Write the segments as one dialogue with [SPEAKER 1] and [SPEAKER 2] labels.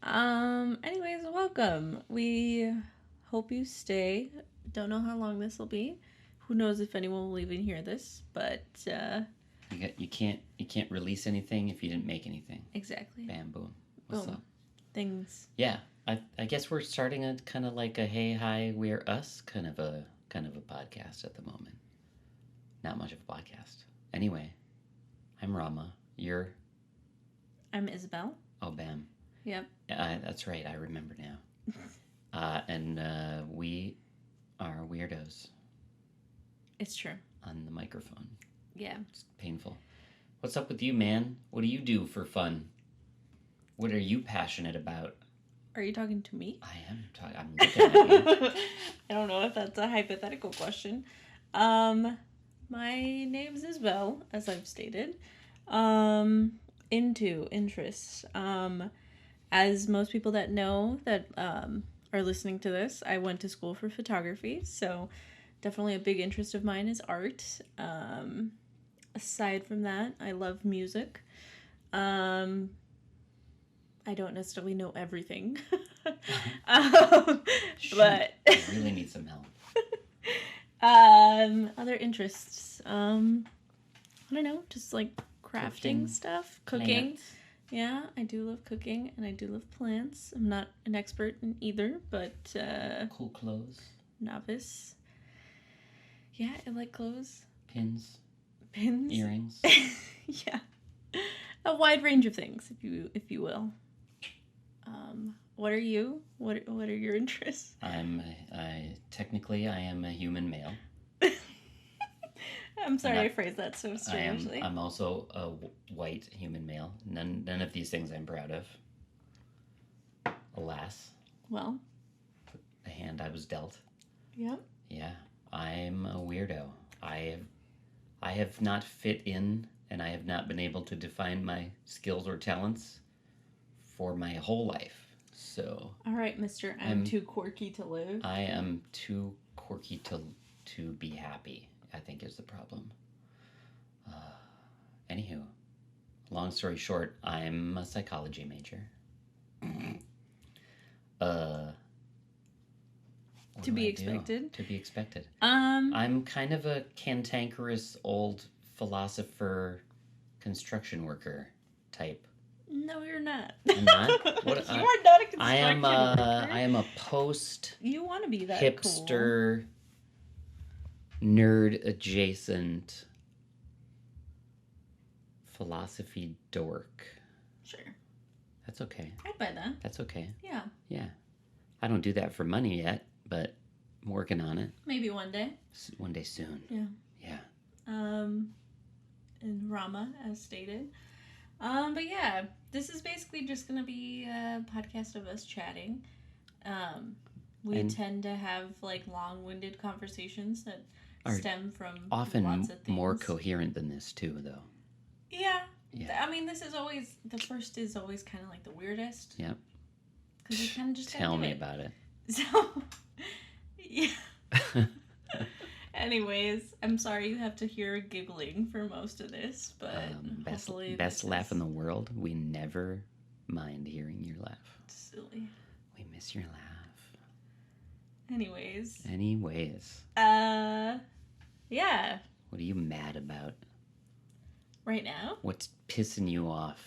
[SPEAKER 1] Anyways, welcome. We hope you stay. Don't know how long this will be. Who knows if anyone will even hear this, but
[SPEAKER 2] You can't release anything if you didn't make anything.
[SPEAKER 1] exactly.
[SPEAKER 2] Bam boom. What's
[SPEAKER 1] Boom.
[SPEAKER 2] up?
[SPEAKER 1] Things.
[SPEAKER 2] Yeah, I guess we're starting a kind of like a hey hi we're us kind of a podcast at the moment. Not much of a podcast. Anyway, I'm Rama. You're
[SPEAKER 1] I'm Isabel.
[SPEAKER 2] oh bam.
[SPEAKER 1] Yep.
[SPEAKER 2] That's right. I remember now. And we are weirdos
[SPEAKER 1] It's true.
[SPEAKER 2] on the microphone.
[SPEAKER 1] Yeah.
[SPEAKER 2] It's painful. What's up with you, man? What do you do for fun? What are you passionate about?
[SPEAKER 1] Are you talking to me?
[SPEAKER 2] I am. I'm looking at you.
[SPEAKER 1] I don't know if that's a hypothetical question. My name's Isabel, as I've stated. Into interests. As most people that know that are listening to this, I went to school for photography, so definitely a big interest of mine is art. Aside from that, I love music. I don't necessarily know everything, but
[SPEAKER 2] I really need some help.
[SPEAKER 1] other interests. I don't know, just like crafting stuff, cooking.
[SPEAKER 2] Plants.
[SPEAKER 1] Yeah, I do love cooking and I do love plants. I'm not an expert in either, but
[SPEAKER 2] Cool clothes.
[SPEAKER 1] novice. Yeah, I like clothes.
[SPEAKER 2] Pins.
[SPEAKER 1] Pins.
[SPEAKER 2] Earrings.
[SPEAKER 1] Yeah. A wide range of things, if you will. What are you? What are your interests?
[SPEAKER 2] Technically I am a human male.
[SPEAKER 1] I'm sorry I phrased that so strangely.
[SPEAKER 2] I'm also a white human male. None of these things I'm proud of. Alas,
[SPEAKER 1] Well,
[SPEAKER 2] the hand I was dealt.
[SPEAKER 1] yeah.
[SPEAKER 2] Yeah, I'm a weirdo. I have not fit in, and I have not been able to define my skills or talents for my whole life. So,
[SPEAKER 1] All right, mister, I'm too quirky to live.
[SPEAKER 2] I am too quirky to be happy, I think is the problem. Anywho, long story short, I'm a psychology major.
[SPEAKER 1] To be expected.
[SPEAKER 2] To be expected.
[SPEAKER 1] Um,
[SPEAKER 2] I'm kind of a cantankerous old philosopher, construction worker type.
[SPEAKER 1] No, you're not.
[SPEAKER 2] I'm not. What,
[SPEAKER 1] you are not a construction
[SPEAKER 2] I
[SPEAKER 1] worker.
[SPEAKER 2] am a post
[SPEAKER 1] You want to be that
[SPEAKER 2] hipster, nerd adjacent philosophy dork.
[SPEAKER 1] Cool. Sure.
[SPEAKER 2] That's okay.
[SPEAKER 1] I'd buy that.
[SPEAKER 2] That's okay.
[SPEAKER 1] Yeah.
[SPEAKER 2] Yeah. I don't do that for money yet, but I'm working on it.
[SPEAKER 1] Maybe one day.
[SPEAKER 2] One day soon.
[SPEAKER 1] Yeah.
[SPEAKER 2] Yeah.
[SPEAKER 1] In Rama, as stated. But yeah, this is basically just gonna be a podcast of us chatting. We tend to have like long-winded conversations that stem from
[SPEAKER 2] often
[SPEAKER 1] lots of things.
[SPEAKER 2] More coherent than this too, though.
[SPEAKER 1] Yeah.
[SPEAKER 2] Yeah.
[SPEAKER 1] I mean, this is always the first is always kind of like the weirdest.
[SPEAKER 2] Yep.
[SPEAKER 1] Because you kind of just
[SPEAKER 2] tell me about it.
[SPEAKER 1] So, yeah. Anyways, I'm sorry you have to hear giggling for most of this, but hopefully
[SPEAKER 2] best laugh in the world. We never mind hearing your laugh.
[SPEAKER 1] Silly.
[SPEAKER 2] We miss your laugh.
[SPEAKER 1] Anyways. Yeah.
[SPEAKER 2] What are you mad about?
[SPEAKER 1] Right now?
[SPEAKER 2] What's pissing you off?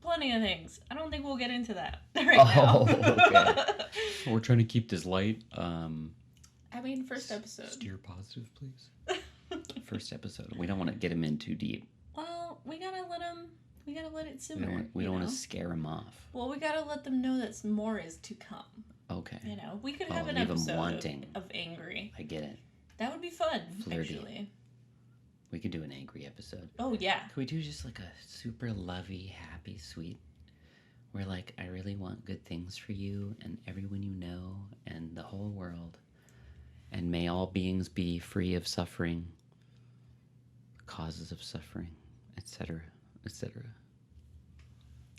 [SPEAKER 1] Plenty of things. I don't think we'll get into that right now.
[SPEAKER 2] Okay. We're trying to keep this light.
[SPEAKER 1] I mean, first episode.
[SPEAKER 2] Steer positive, please. First episode. We don't want to get him in too deep.
[SPEAKER 1] Well, we gotta let it simmer.
[SPEAKER 2] We don't want to scare him off.
[SPEAKER 1] Well, we gotta let them know that more is to come.
[SPEAKER 2] Okay.
[SPEAKER 1] You know, we could have an episode of angry.
[SPEAKER 2] I get it.
[SPEAKER 1] That would be fun,
[SPEAKER 2] Flirty.
[SPEAKER 1] actually.
[SPEAKER 2] We could do an angry episode.
[SPEAKER 1] Oh, yeah.
[SPEAKER 2] Could we do just like a super lovey, happy, sweet, where like, I really want good things for you and everyone you know and the whole world. And may all beings be free of suffering, causes of suffering, etc., etc.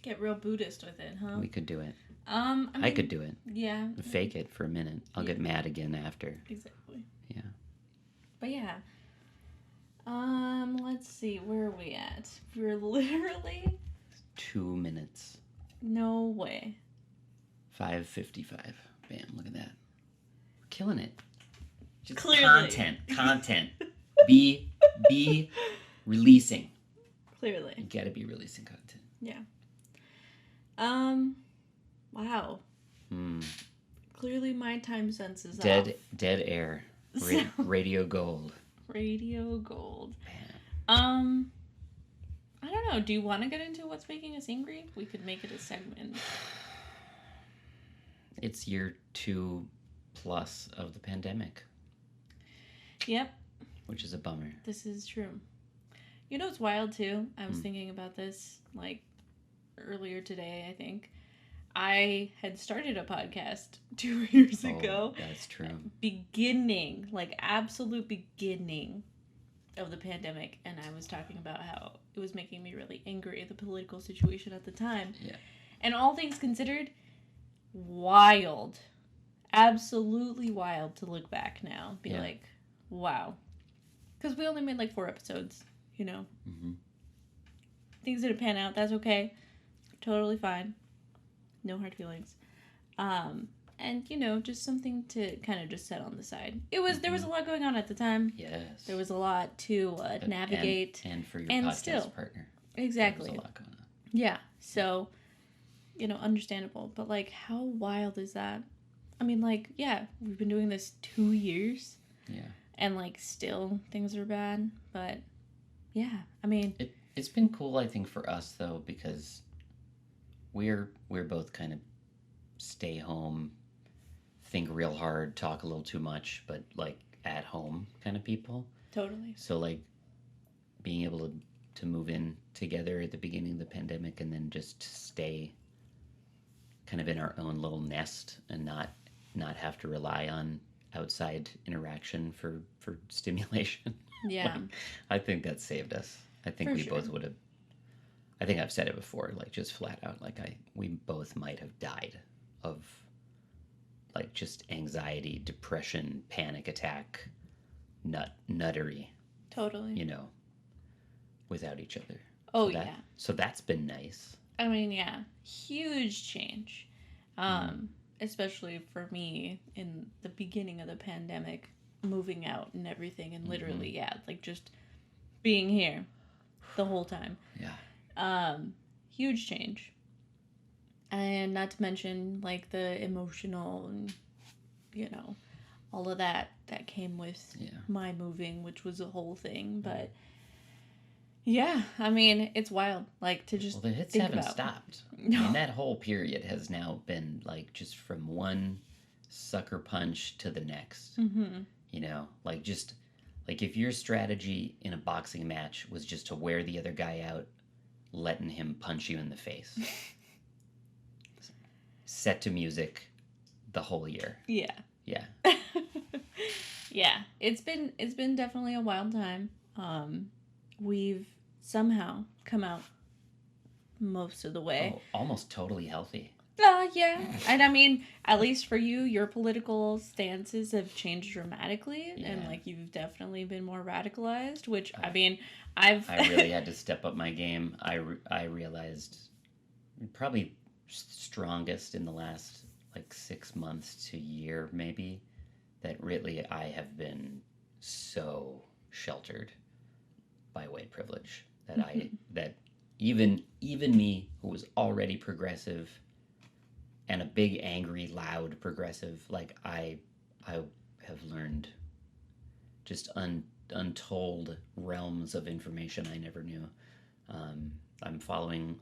[SPEAKER 1] Get real Buddhist with it, huh?
[SPEAKER 2] We could do it.
[SPEAKER 1] I
[SPEAKER 2] could do it.
[SPEAKER 1] Yeah.
[SPEAKER 2] Fake it for a minute. I'll get mad again after.
[SPEAKER 1] Exactly.
[SPEAKER 2] Yeah.
[SPEAKER 1] But yeah. Let's see, where are we at? We're literally
[SPEAKER 2] 2 minutes.
[SPEAKER 1] No way.
[SPEAKER 2] 5:55. Bam, look at that. We're killing it. Just
[SPEAKER 1] Clearly.
[SPEAKER 2] Content. Be releasing.
[SPEAKER 1] Clearly.
[SPEAKER 2] You gotta be releasing content.
[SPEAKER 1] Yeah. Wow. Clearly my time sense is off.
[SPEAKER 2] Dead air. Radio gold.
[SPEAKER 1] Radio gold.
[SPEAKER 2] Man.
[SPEAKER 1] I don't know. Do you want to get into what's making us angry? We could make it a segment.
[SPEAKER 2] It's year 2+ of the pandemic.
[SPEAKER 1] Yep.
[SPEAKER 2] Which is a bummer.
[SPEAKER 1] This is true. You know what's wild too? I was thinking about this like earlier today, I think. I had started a podcast 2 years ago.
[SPEAKER 2] That's true.
[SPEAKER 1] Beginning, like absolute beginning of the pandemic, and I was talking about how it was making me really angry at the political situation at the time.
[SPEAKER 2] Yeah.
[SPEAKER 1] And all things considered, wild. Absolutely wild to look back now. Be like, wow. Because we only made like 4 episodes, you know.
[SPEAKER 2] Mm-hmm.
[SPEAKER 1] Things didn't pan out. That's okay. Totally fine. No hard feelings. And, you know, just something to kind of just set on the side. There was a lot going on at the time.
[SPEAKER 2] Yes.
[SPEAKER 1] There was a lot to navigate.
[SPEAKER 2] And for your podcast partner.
[SPEAKER 1] Exactly.
[SPEAKER 2] There was a lot going on.
[SPEAKER 1] Yeah. So, you know, understandable. But, like, how wild is that? I mean, like, yeah, we've been doing this 2 years.
[SPEAKER 2] Yeah.
[SPEAKER 1] And, like, still things are bad. But, yeah, I mean.
[SPEAKER 2] It's been cool, I think, for us, though, because we're both kind of stay home, think real hard, talk a little too much, but, like, at home kind of people.
[SPEAKER 1] Totally.
[SPEAKER 2] So, like, being able to move in together at the beginning of the pandemic and then just stay kind of in our own little nest and not have to rely on outside interaction for stimulation.
[SPEAKER 1] Yeah.
[SPEAKER 2] Like, I think that saved us. I think we both would have. I think I've said it before, like just flat out, like we both might have died of like just anxiety, depression, panic attack, nuttery.
[SPEAKER 1] Totally.
[SPEAKER 2] You know, without each other.
[SPEAKER 1] Oh,
[SPEAKER 2] so So that's been nice.
[SPEAKER 1] I mean, yeah, huge change. Especially for me in the beginning of the pandemic, moving out and everything, and literally, like just being here the whole time.
[SPEAKER 2] Yeah.
[SPEAKER 1] Huge change. And not to mention, like, the emotional and, you know, all of that came with my moving, which was a whole thing. But, yeah, I mean, it's wild. Like, to just
[SPEAKER 2] the hits haven't stopped. No. I mean, that whole period has now been, like, just from one sucker punch to the next.
[SPEAKER 1] Mm-hmm.
[SPEAKER 2] You know, like, just, like, if your strategy in a boxing match was just to wear the other guy out, letting him punch you in the face. Set to music the whole year.
[SPEAKER 1] Yeah.
[SPEAKER 2] Yeah.
[SPEAKER 1] Yeah. It's been definitely a wild time. We've somehow come out most of the way.
[SPEAKER 2] Oh, almost totally healthy.
[SPEAKER 1] Yeah. And I mean, at least for you, your political stances have changed dramatically. Yeah. And, like, you've definitely been more radicalized, which, I mean, I
[SPEAKER 2] really had to step up my game. I realized probably strongest in the last, like, 6 months to year, maybe, that really I have been so sheltered by white privilege that even me, who was already progressive and a big, angry, loud progressive, like, I have learned just untold realms of information I never knew. I'm following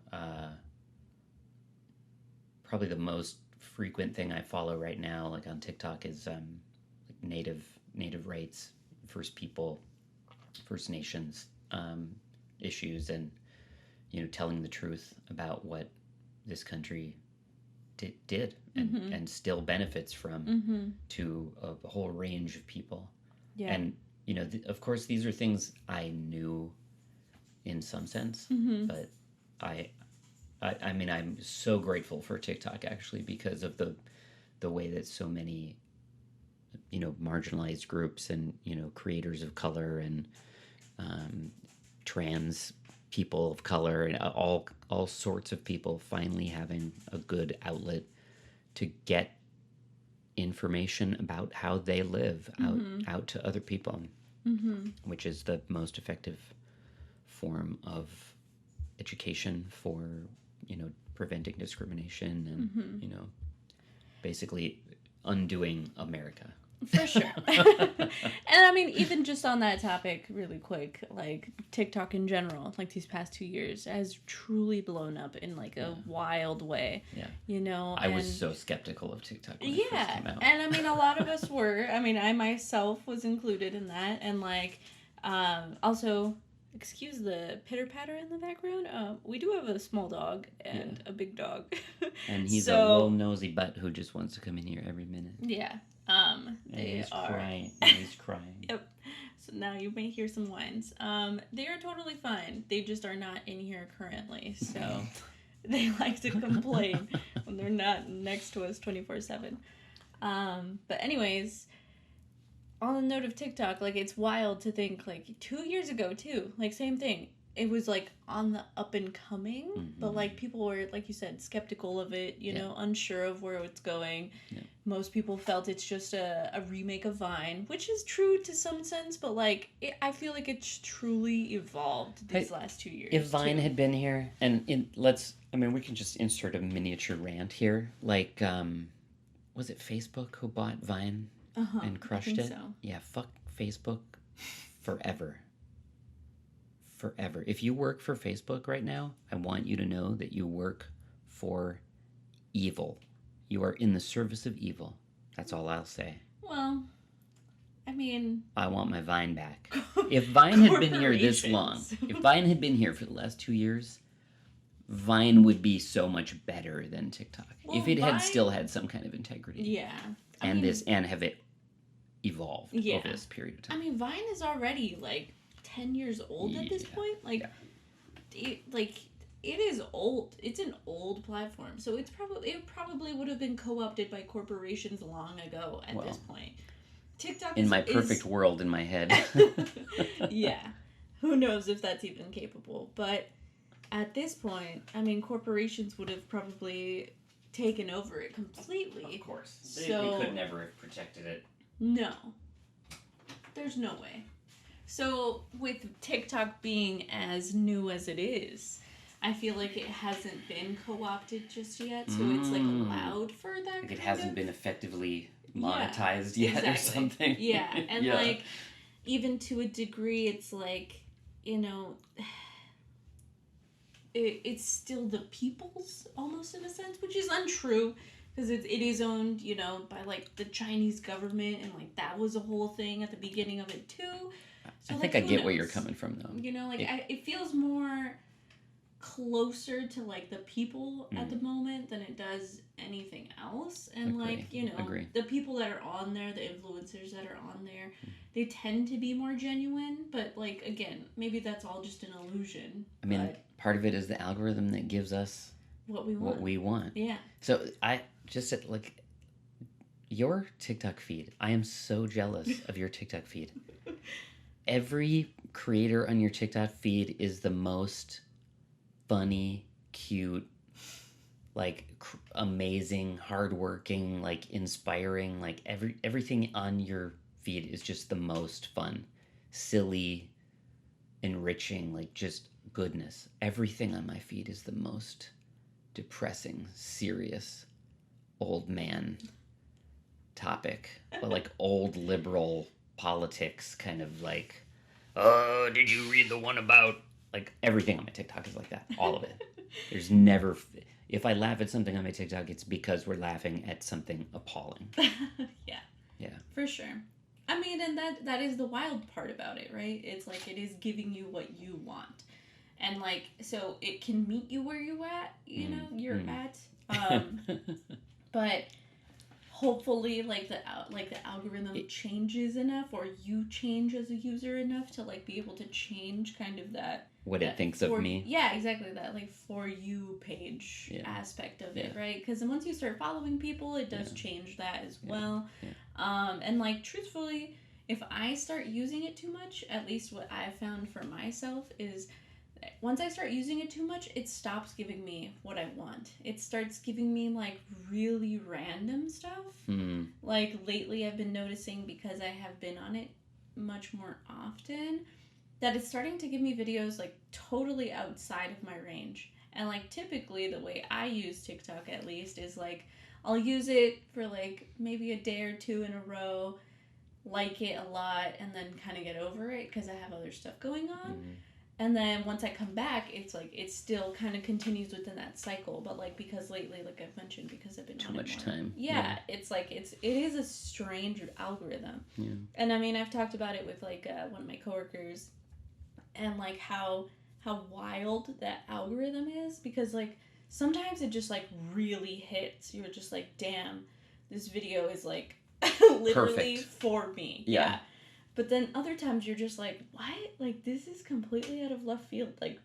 [SPEAKER 2] probably the most frequent thing I follow right now, like on TikTok, is native rights, First People, First Nations issues, and, you know, telling the truth about what this country did and still benefits from to a whole range of people. Yeah. And, you know, of course, these are things I knew in some sense, but I mean, I'm so grateful for TikTok, actually, because of the way that so many, you know, marginalized groups and, you know, creators of color and trans people of color and all sorts of people finally having a good outlet to get information about how they live out to other people, which is the most effective form of education for, preventing discrimination and, basically undoing America.
[SPEAKER 1] For sure. And I mean, even just on that topic really quick, like TikTok in general, like these past 2 years has truly blown up in like a wild way.
[SPEAKER 2] Yeah. I was so skeptical of TikTok when it first came out.
[SPEAKER 1] And I mean, a lot of us were. I mean, I myself was included in that. And like, also, excuse the pitter patter in the background. We do have a small dog and a big dog.
[SPEAKER 2] And he's a little nosy butt who just wants to come in here every minute.
[SPEAKER 1] Yeah.
[SPEAKER 2] He's crying. He's crying.
[SPEAKER 1] Yep. So now you may hear some whines. They are totally fine. They just are not in here currently. So they like to complain when they're not next to us 24/7. But anyways, on the note of TikTok, like it's wild to think like 2 years ago too, like same thing. It was like on the up and coming, but like people were, like you said, skeptical of it, you know, unsure of where it's going. Yeah. Most people felt it's just a remake of Vine, which is true to some sense, but like I feel like it's truly evolved these last 2 years.
[SPEAKER 2] If Vine had been here, and we can just insert a miniature rant here. Like, was it Facebook who bought Vine and crushed it?
[SPEAKER 1] So.
[SPEAKER 2] Yeah, fuck Facebook forever. Forever. If you work for Facebook right now, I want you to know that you work for evil. You are in the service of evil. That's all I'll say.
[SPEAKER 1] Well, I mean...
[SPEAKER 2] I want my Vine back. If Vine had been here this long, if Vine had been here for the last 2 years, Vine would be so much better than TikTok. Well, if it had still had some kind of integrity.
[SPEAKER 1] Yeah.
[SPEAKER 2] And have it evolved over this period of time.
[SPEAKER 1] I mean, Vine is already, like... 10 years old at this point. Like, it is old. It's an old platform, so it probably would have been co-opted by corporations long ago at this point. TikTok
[SPEAKER 2] in my perfect world in my head.
[SPEAKER 1] Yeah, who knows if that's even capable, but at this point, I mean, corporations would have probably taken over it completely.
[SPEAKER 2] Of course, they could never have protected it.
[SPEAKER 1] No, there's no way. So, with TikTok being as new as it is, I feel like it hasn't been co-opted just yet, so it's, like, allowed for that
[SPEAKER 2] like it hasn't been effectively monetized yet or something.
[SPEAKER 1] Yeah, and, like, even to a degree, it's, like, you know, it's still the people's, almost in a sense, which is untrue, because it is owned, you know, by, like, the Chinese government, and, like, that was a whole thing at the beginning of it, too. So,
[SPEAKER 2] I think I get where you're coming from, though.
[SPEAKER 1] You know, like, it feels more closer to, like, the people at the moment than it does anything else. And, like, you know, the people that are on there, the influencers that are on there, they tend to be more genuine. But, like, again, maybe that's all just an illusion.
[SPEAKER 2] I mean, part of it is the algorithm that gives us
[SPEAKER 1] what we want. Yeah.
[SPEAKER 2] So, I just said, like, your TikTok feed, I am so jealous of your TikTok feed. Every creator on your TikTok feed is the most funny, cute, like amazing, hardworking, like inspiring. Like everything on your feed is just the most fun, silly, enriching, like just goodness. Everything on my feed is the most depressing, serious, old man topic, or like old liberal politics, kind of like, oh, did you read the one about, like, everything on my TikTok is like that, all of it. There's never, if I laugh at something on my TikTok, it's because we're laughing at something appalling. Yeah,
[SPEAKER 1] for sure. I mean, and that is the wild part about it, right? It's like it is giving you what you want, and like, so it can meet you where you're at, but hopefully, like the algorithm changes enough, or you change as a user enough to like be able to change kind of that
[SPEAKER 2] it thinks of me.
[SPEAKER 1] Yeah, exactly, that like for you page aspect of it, right? Because once you start following people, it does change that as well. And like truthfully, if I start using it too much, at least what I've found for myself is, once I start using it too much, it stops giving me what I want. It starts giving me like really random stuff. Like lately I've been noticing, because I have been on it much more often, that it's starting to give me videos like totally outside of my range. And like typically the way I use TikTok, at least, is like I'll use it for like maybe a day or two in a row, like it a lot, and then kind of get over it because I have other stuff going on. And then once I come back, it's like it still kind of continues within that cycle. But like, because lately, like I've mentioned, because I've been
[SPEAKER 2] too
[SPEAKER 1] on
[SPEAKER 2] much
[SPEAKER 1] it more,
[SPEAKER 2] time.
[SPEAKER 1] yeah, it's like it is a strange algorithm.
[SPEAKER 2] Yeah.
[SPEAKER 1] And I mean, I've talked about it with like one of my coworkers, and like how wild that algorithm is, because like sometimes it just like really hits. You're just like, damn, this video is like literally
[SPEAKER 2] perfect
[SPEAKER 1] for me.
[SPEAKER 2] Yeah.
[SPEAKER 1] But then other times you're just like, what? Like, this is completely out of left field. Like,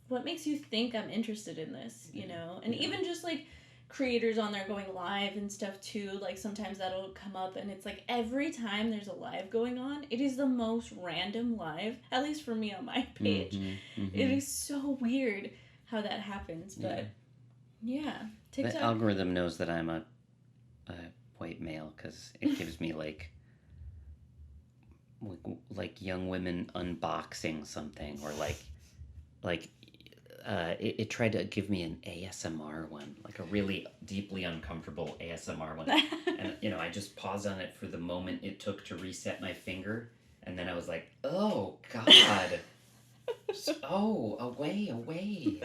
[SPEAKER 1] what makes you think I'm interested in this, you know? And even just, like, creators on there going live and stuff, too. Like, sometimes that'll come up, and it's like every time there's a live going on, it is the most random live, at least for me on my page. It is so weird how that happens. But, yeah. TikTok.
[SPEAKER 2] The algorithm knows that I'm a white male, because it gives me, like young women unboxing something, or it tried to give me an ASMR one, like a really deeply uncomfortable ASMR one. And I just paused on it for the moment it took to reset my finger, and then I was like, oh god. Oh, away.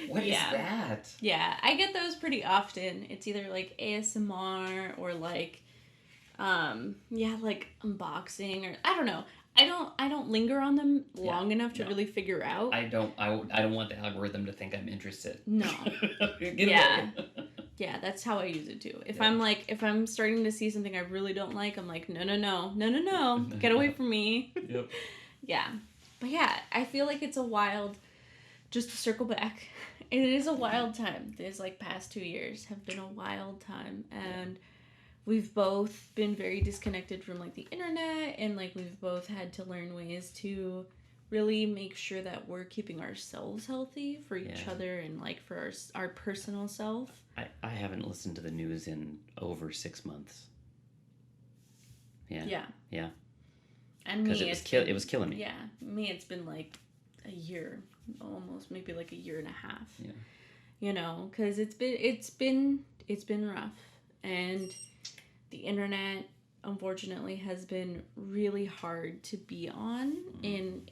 [SPEAKER 2] What is that?
[SPEAKER 1] Yeah, I get those pretty often. It's either like ASMR or like like unboxing, or I don't know. I don't linger on them long enough to really figure out.
[SPEAKER 2] I don't want the algorithm to think I'm interested.
[SPEAKER 1] No.
[SPEAKER 2] Yeah.
[SPEAKER 1] Yeah, that's how I use it too. If I'm starting to see something I really don't like, I'm like, no, get away from me.
[SPEAKER 2] Yep.
[SPEAKER 1] Yeah. But yeah, I feel like it's a wild, just to circle back, it is a wild time. These like past 2 years have been a wild time, and we've both been very disconnected from like the internet, and like we've both had to learn ways to really make sure that we're keeping ourselves healthy for each other, and like for our personal self.
[SPEAKER 2] I haven't listened to the news in over 6 months. Yeah. And me, it was killing me.
[SPEAKER 1] Yeah, me, it's been like a year, almost, maybe like a year and a half.
[SPEAKER 2] Yeah.
[SPEAKER 1] You know, because it's been rough, and the internet, unfortunately, has been really hard to be on in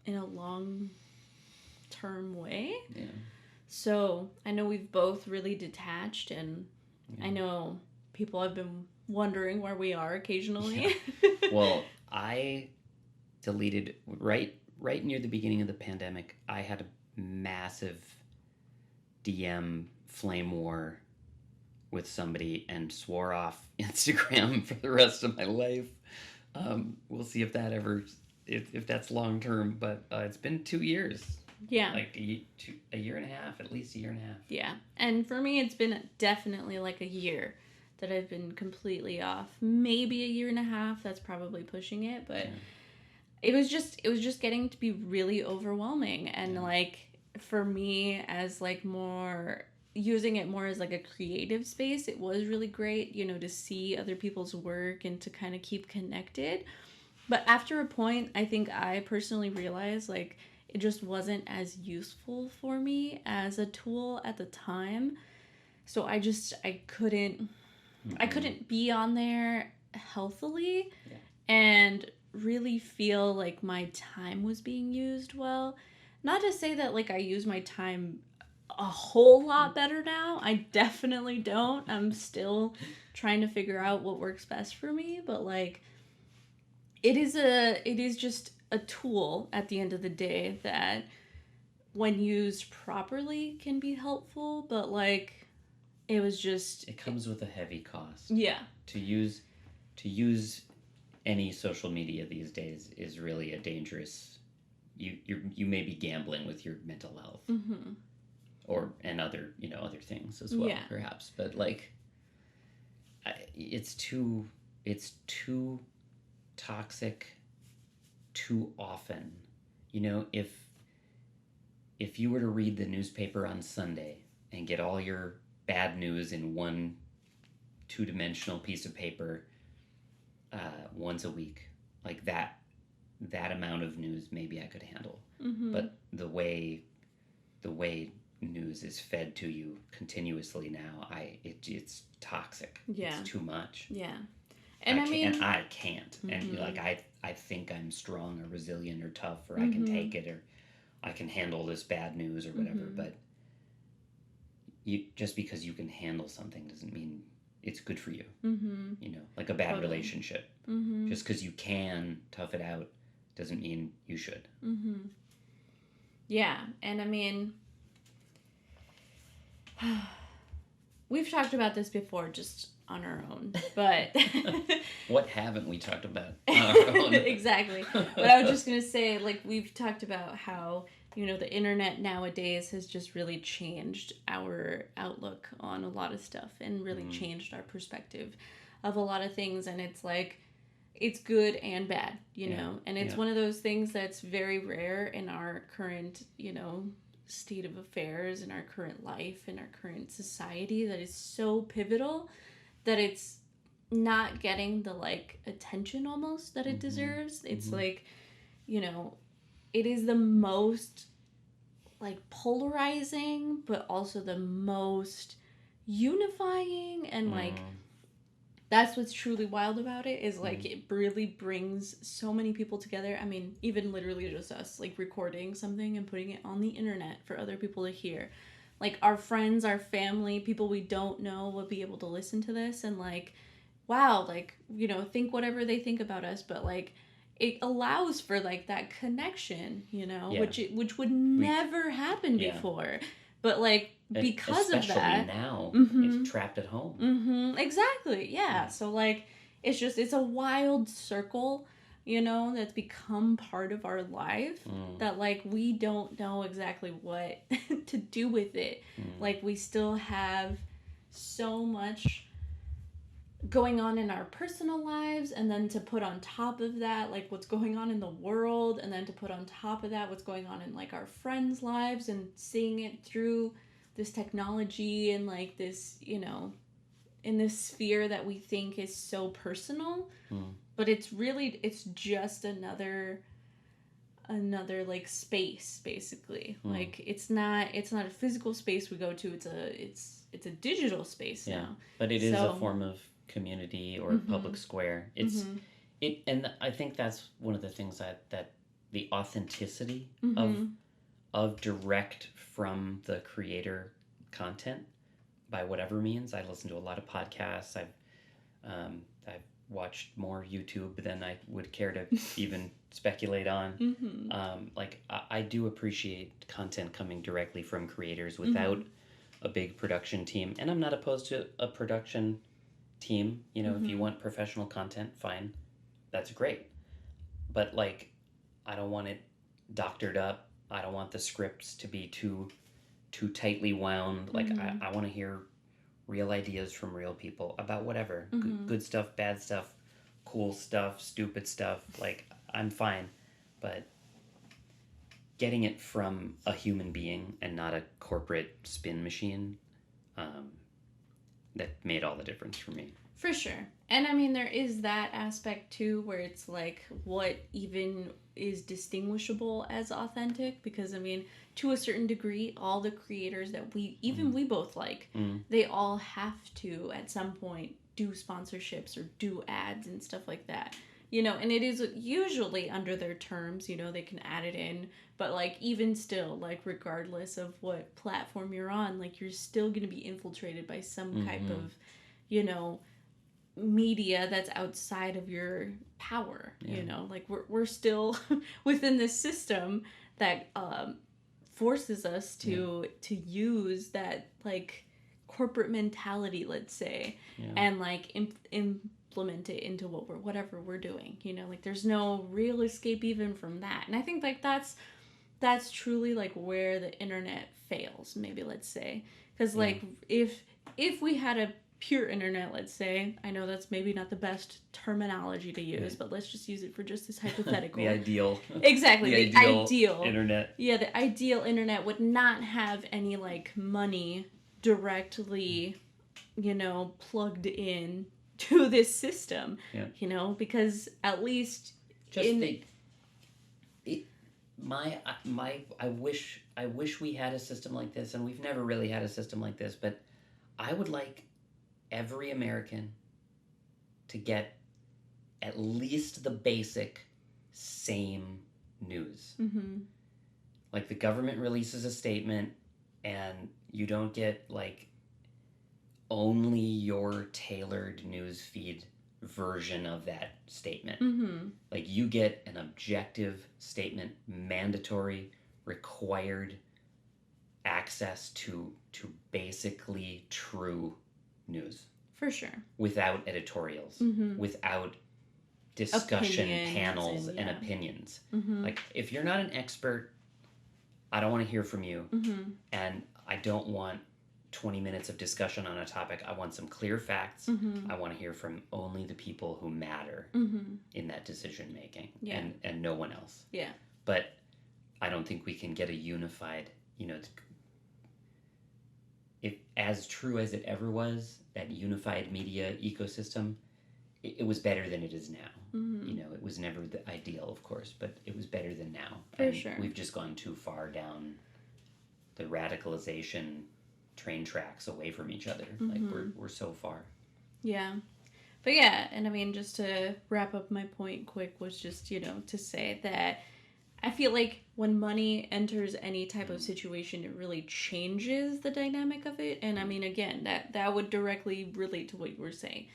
[SPEAKER 1] a long term way.
[SPEAKER 2] Yeah.
[SPEAKER 1] So I know we've both really detached, and I know people have been wondering where we are occasionally.
[SPEAKER 2] Yeah. Well, I deleted right near the beginning of the pandemic. I had a massive DM flame war with somebody and swore off Instagram for the rest of my life. We'll see if that if that's long term, but it's been 2 years.
[SPEAKER 1] Yeah.
[SPEAKER 2] Like a year and a half, at least a year and a half.
[SPEAKER 1] Yeah. And for me, it's been definitely like a year that I've been completely off. Maybe a year and a half, that's probably pushing it, but it was just getting to be really overwhelming. And like, for me, as like more using it more as like a creative space, it was really great, to see other people's work and to kind of keep connected. But after a point, I think I personally realized like it just wasn't as useful for me as a tool at the time. So I couldn't be on there healthily and really feel like my time was being used well. Not to say that like I use my time a whole lot better now. I definitely don't. I'm still trying to figure out what works best for me, but like it is just a tool at the end of the day that when used properly can be helpful, but like it
[SPEAKER 2] comes with a heavy cost.
[SPEAKER 1] Yeah.
[SPEAKER 2] To use any social media these days is really a dangerous. You may be gambling with your mental health.
[SPEAKER 1] Mm-hmm.
[SPEAKER 2] And other things as well, perhaps. But like, it's too toxic, too often, you know, if you were to read the newspaper on Sunday and get all your bad news in one two-dimensional piece of paper once a week, like that amount of news maybe I could handle. But the way news is fed to you continuously now, it's toxic.
[SPEAKER 1] Yeah.
[SPEAKER 2] It's too much.
[SPEAKER 1] Yeah.
[SPEAKER 2] And I can't. And like I think I'm strong or resilient or tough, or I can take it, or I can handle this bad news or whatever. But just because you can handle something doesn't mean it's good for you. You know, like a bad relationship. Just because you can tough it out doesn't mean you should.
[SPEAKER 1] Yeah, and I mean, we've talked about this before just on our own, but...
[SPEAKER 2] What haven't we talked about on our own?
[SPEAKER 1] Exactly. But I was just going to say, like, we've talked about how, you know, the internet nowadays has just really changed our outlook on a lot of stuff and really changed our perspective of a lot of things. And it's like, it's good and bad, you know? And it's one of those things that's very rare in our current, you know, state of affairs, in our current life, in our current society, that is so pivotal that it's not getting the, like, attention almost that it deserves. It's like, you know, it is the most, like, polarizing, but also the most unifying, and like, that's what's truly wild about it, is like, it really brings so many people together. I mean, even literally just us, like, recording something and putting it on the internet for other people to hear. Like, our friends, our family, people we don't know will be able to listen to this and, like, wow, like, you know, think whatever they think about us, but, like, it allows for, like, that connection, you know, which would never happen before. But, like, because of that...
[SPEAKER 2] Especially now, it's trapped at home.
[SPEAKER 1] Exactly, yeah. So, like, it's a wild circle, you know, that's become part of our life that, like, we don't know exactly what to do with it. Like, we still have so much going on in our personal lives, and then to put on top of that, like, what's going on in the world, and then to put on top of that what's going on in, like, our friends' lives, and seeing it through this technology and, like, this, you know, in this sphere that we think is so personal. But it's just another like space, basically. Like, it's not a physical space we go to, it's a digital space now.
[SPEAKER 2] But it is a form of community or public square. And I think that's one of the things that the authenticity of direct from the creator content, by whatever means. I listen to a lot of podcasts. I've watched more YouTube than I would care to even speculate on. Like, I do appreciate content coming directly from creators without a big production team, and I'm not opposed to a production team. You know, if you want professional content, fine, that's great. But, like, I don't want it doctored up. I don't want the scripts to be too tightly wound. Like, I want to hear real ideas from real people about whatever. Good stuff, bad stuff, cool stuff, stupid stuff. Like, I'm fine. But getting it from a human being and not a corporate spin machine, that made all the difference for me.
[SPEAKER 1] For sure. And I mean, there is that aspect too, where it's like, what even is distinguishable as authentic? Because I mean, to a certain degree, all the creators that we both like, they all have to at some point do sponsorships or do ads and stuff like that. You know, and it is usually under their terms, you know, they can add it in, but, like, even still, like, regardless of what platform you're on, like, you're still going to be infiltrated by some type of, you know, media that's outside of your power. You know, like, we're still within this system that forces us to use that, like, corporate mentality, let's say, and, like, implement it into whatever we're doing, you know, like, there's no real escape even from that. And I think, like, that's truly, like, where the internet fails, maybe, let's say, because like, if we had pure internet, let's say. I know that's maybe not the best terminology to use, but let's just use it for just this hypothetical.
[SPEAKER 2] The ideal.
[SPEAKER 1] Exactly, the ideal
[SPEAKER 2] internet.
[SPEAKER 1] Yeah, the ideal internet would not have any, like, money directly, plugged in to this system.
[SPEAKER 2] Yeah.
[SPEAKER 1] Because at least
[SPEAKER 2] just I wish we had a system like this, and we've never really had a system like this, but I would like every American to get at least the basic same news.
[SPEAKER 1] Mm-hmm.
[SPEAKER 2] Like, the government releases a statement, and you don't get, like, only your tailored news feed version of that statement.
[SPEAKER 1] Mm-hmm.
[SPEAKER 2] Like, you get an objective statement, mandatory, required access to basically true news.
[SPEAKER 1] For sure.
[SPEAKER 2] Without editorials, without discussion panels and opinions.
[SPEAKER 1] Mm-hmm.
[SPEAKER 2] Like, if you're not an expert, I don't want to hear from you, and I don't want 20 minutes of discussion on a topic. I want some clear facts. I want to hear from only the people who matter in that decision making, and no one else.
[SPEAKER 1] Yeah.
[SPEAKER 2] But I don't think we can get a unified, if as true as it ever was, that unified media ecosystem, it was better than it is now. It was never the ideal, of course, but it was better than now.
[SPEAKER 1] For sure.
[SPEAKER 2] We've just gone too far down the radicalization train tracks away from each other. Like, we're so far.
[SPEAKER 1] Yeah. But yeah, and I mean, just to wrap up my point quick was just, to say that I feel like when money enters any type of situation, it really changes the dynamic of it. And I mean, again, that would directly relate to what you were saying.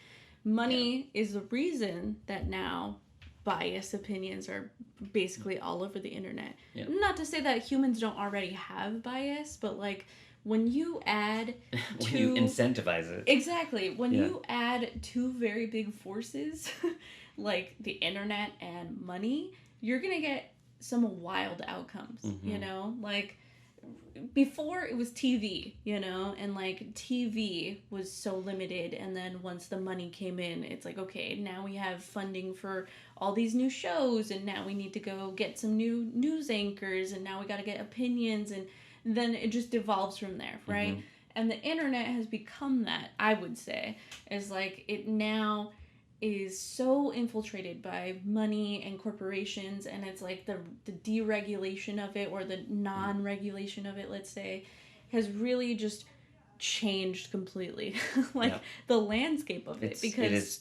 [SPEAKER 1] Money is the reason that now biased opinions are basically all over the internet.
[SPEAKER 2] Yeah.
[SPEAKER 1] Not to say that humans don't already have bias, but, like, when you add
[SPEAKER 2] when you incentivize it.
[SPEAKER 1] Exactly. When you add two very big forces, like the internet and money, you're going to get some wild outcomes, Like, before it was TV, and, like, TV was so limited, and then once the money came in, it's like, okay, now we have funding for all these new shows, and now we need to go get some new news anchors, and now we got to get opinions, and then it just devolves from there, right? And the internet has become that, I would say, is like, it now is so infiltrated by money and corporations, and it's like the deregulation of it, or the non-regulation of it, let's say, has really just changed completely the landscape of it, because
[SPEAKER 2] it is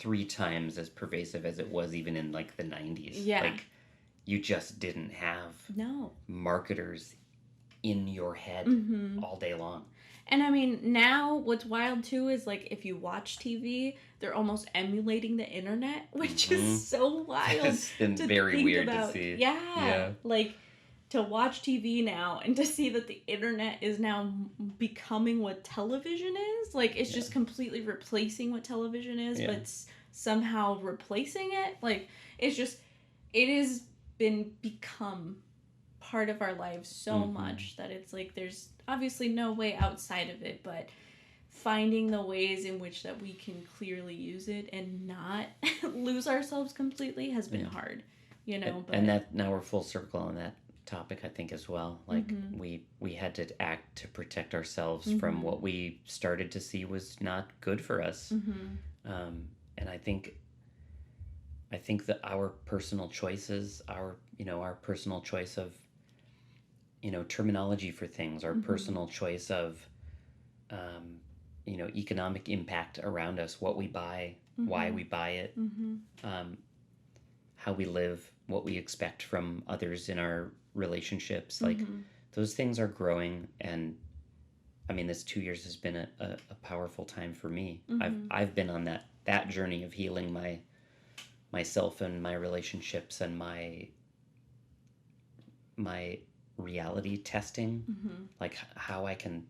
[SPEAKER 2] 3 times as pervasive as it was even in, like, the 90s.
[SPEAKER 1] Yeah.
[SPEAKER 2] Like, you just didn't have marketers in your head all day long.
[SPEAKER 1] And I mean, now what's wild too is, like, if you watch TV, they're almost emulating the internet, which is so wild.
[SPEAKER 2] It's been very weird to see.
[SPEAKER 1] Yeah. Like, to watch TV now and to see that the internet is now becoming what television is, like, it's just completely replacing what television is, but somehow replacing it. Like, it has become part of our lives so much that it's like there's obviously no way outside of it, but finding the ways in which that we can clearly use it and not lose ourselves completely has been hard,
[SPEAKER 2] and that now we're full circle on that topic, I think, as well. Like, we had to act to protect ourselves from what we started to see was not good for us. And I think that our personal choices, our personal choice of terminology for things, our personal choice of economic impact around us, what we buy, why we buy it, how we live, what we expect from others in our relationships, like, those things are growing. And I mean, this 2 years has been a powerful time for me. I've been on that journey of healing myself and my relationships and my reality testing, like how I can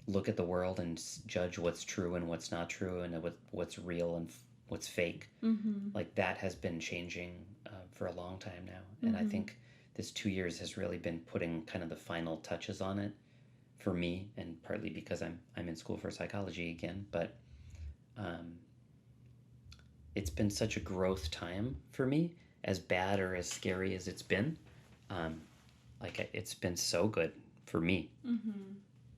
[SPEAKER 2] look at the world and judge what's true and what's not true, and what's real and what's fake. Like, that has been changing for a long time now, and I think this 2 years has really been putting kind of the final touches on it for me, and partly because I'm in school for psychology again, but um, it's been such a growth time for me, as bad or as scary as it's been. Um, it's been so good for me.
[SPEAKER 1] Mm-hmm.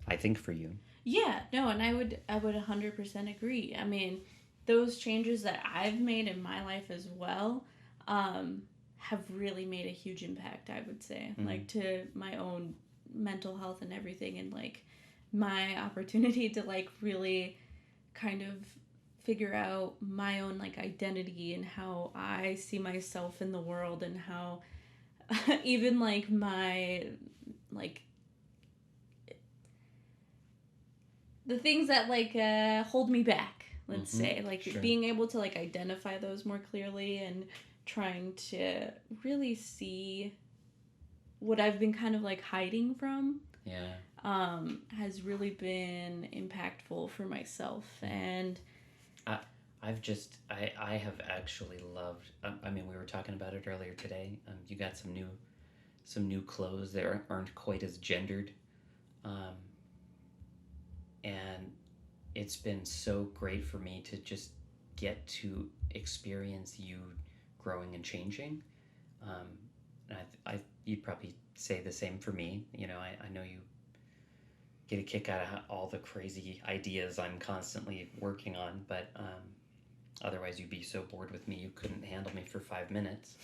[SPEAKER 2] I think for you.
[SPEAKER 1] Yeah, no, and I would 100% agree. I mean, those changes that I've made in my life as well have really made a huge impact, I would say, like to my own mental health and everything, and like my opportunity to like really kind of figure out my own like identity and how I see myself in the world, and how even like my like the things that like hold me back, let's say, like
[SPEAKER 2] Sure.
[SPEAKER 1] being able to like identify those more clearly, and trying to really see what I've been kind of like hiding from,
[SPEAKER 2] Yeah.
[SPEAKER 1] has really been impactful for myself. And
[SPEAKER 2] I have actually loved. I mean, we were talking about it earlier today. You got some new clothes that aren't quite as gendered, um, and it's been so great for me to just get to experience you growing and changing. Um, and you'd probably say the same for me. You know, I know you get a kick out of all the crazy ideas I'm constantly working on, but otherwise you'd be so bored with me you couldn't handle me for 5 minutes.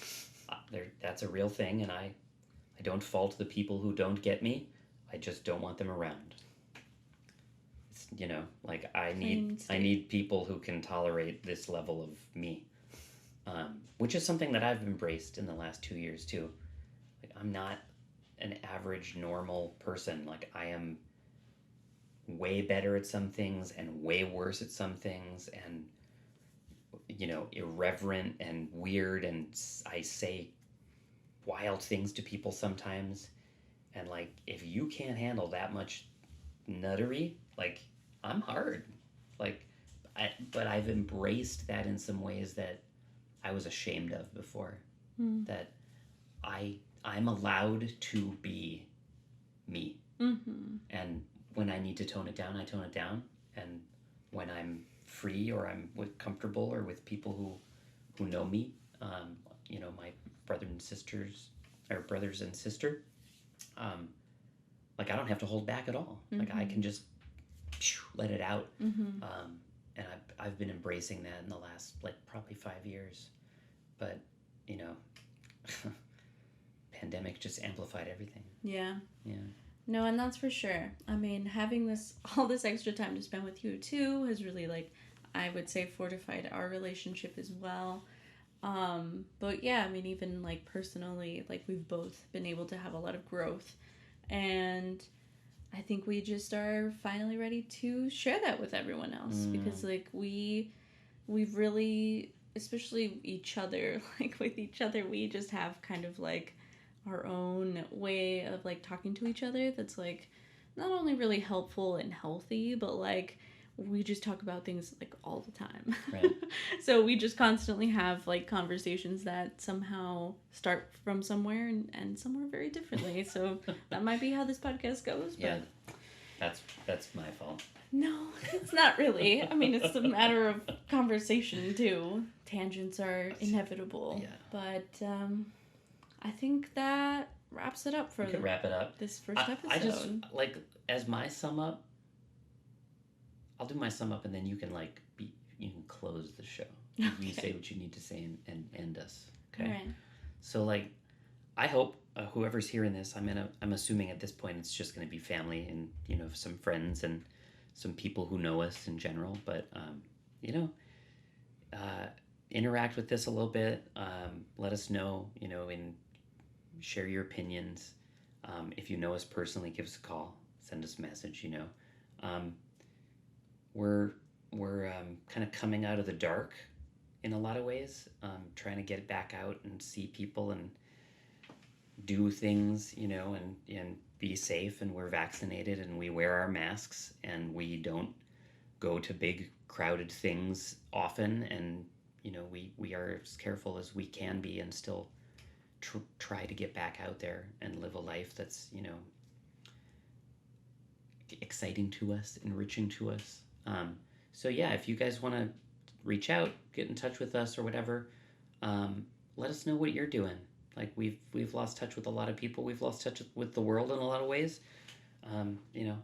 [SPEAKER 2] That's a real thing, and I don't fault the people who don't get me. I just don't want them around. Like I need people who can tolerate this level of me, which is something that I've embraced in the last 2 years too. Like I'm not an average normal person. Like I am way better at some things and way worse at some things, and irreverent and weird, and I say wild things to people sometimes, and like if you can't handle that much nuttery, like I'm hard. Like but I've embraced that in some ways that I was ashamed of before. That I'm allowed to be me. And when I need to tone it down, I tone it down. And when I'm free, or I'm comfortable, or with people who know me, my brothers and sister, like I don't have to hold back at all. Like I can just let it out. And I've been embracing that in the last like probably 5 years, but pandemic just amplified everything.
[SPEAKER 1] Yeah.
[SPEAKER 2] Yeah.
[SPEAKER 1] No, and that's for sure. I mean, having all this extra time to spend with you too has really, like, I would say, fortified our relationship as well. But yeah, I mean, even like personally, like we've both been able to have a lot of growth, and I think we just are finally ready to share that with everyone else, because like we've really, especially each other, like with each other, we just have kind of like our own way of like talking to each other that's like not only really helpful and healthy, but like we just talk about things like all the time.
[SPEAKER 2] Right.
[SPEAKER 1] So we just constantly have like conversations that somehow start from somewhere and end somewhere very differently. So that might be how this podcast goes. But
[SPEAKER 2] yeah, that's my fault.
[SPEAKER 1] No, it's not really. I mean, it's a matter of conversation too. Tangents are inevitable.
[SPEAKER 2] Yeah.
[SPEAKER 1] But I think that wraps it up for
[SPEAKER 2] we could wrap it up.
[SPEAKER 1] This first episode.
[SPEAKER 2] I just like, as my sum up, I'll do my sum up, and then you can you can close the show. Okay. You say what you need to say and end us. Okay.
[SPEAKER 1] All right.
[SPEAKER 2] So like, I hope whoever's hearing this, I'm assuming at this point it's just going to be family and some friends and some people who know us in general. But interact with this a little bit. Let us know, and share your opinions. If you know us personally, give us a call, send us a message. We're kind of coming out of the dark in a lot of ways, trying to get back out and see people and do things, and be safe, and we're vaccinated and we wear our masks and we don't go to big crowded things often, and we are as careful as we can be, and still try to get back out there and live a life that's exciting to us, enriching to us. So yeah, if you guys want to reach out, get in touch with us or whatever, let us know what you're doing. Like we've lost touch with a lot of people. We've lost touch with the world in a lot of ways. You know,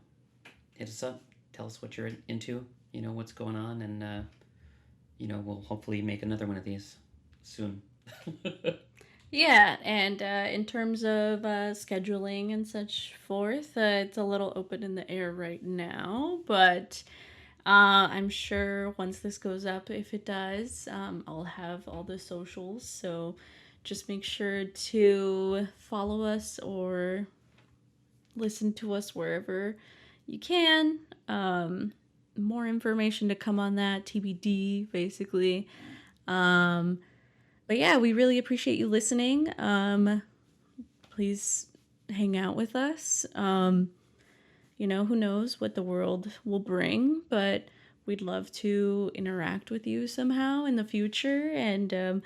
[SPEAKER 2] hit us up. Tell us what you're into. You know what's going on, and you know we'll hopefully make another one of these soon.
[SPEAKER 1] Yeah, and in terms of scheduling and such forth, it's a little open in the air right now, but I'm sure once this goes up, if it does, I'll have all the socials. So just make sure to follow us or listen to us wherever you can. More information to come on that, TBD, basically. But yeah, we really appreciate you listening. Please hang out with us. You know, who knows what the world will bring, but we'd love to interact with you somehow in the future. And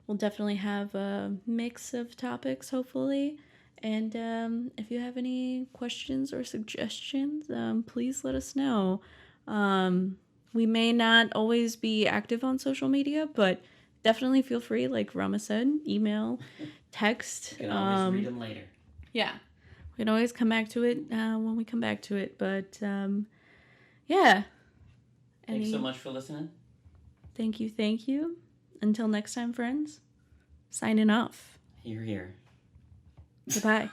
[SPEAKER 1] we'll definitely have a mix of topics, hopefully. And if you have any questions or suggestions, please let us know. We may not always be active on social media, but definitely feel free, like Rama said, email, text.
[SPEAKER 2] You can always read them later.
[SPEAKER 1] Yeah. We can always come back to it when we come back to it. But yeah.
[SPEAKER 2] Thanks so much for listening.
[SPEAKER 1] Thank you. Thank you. Until next time, friends, signing off.
[SPEAKER 2] Hear, hear.
[SPEAKER 1] Goodbye.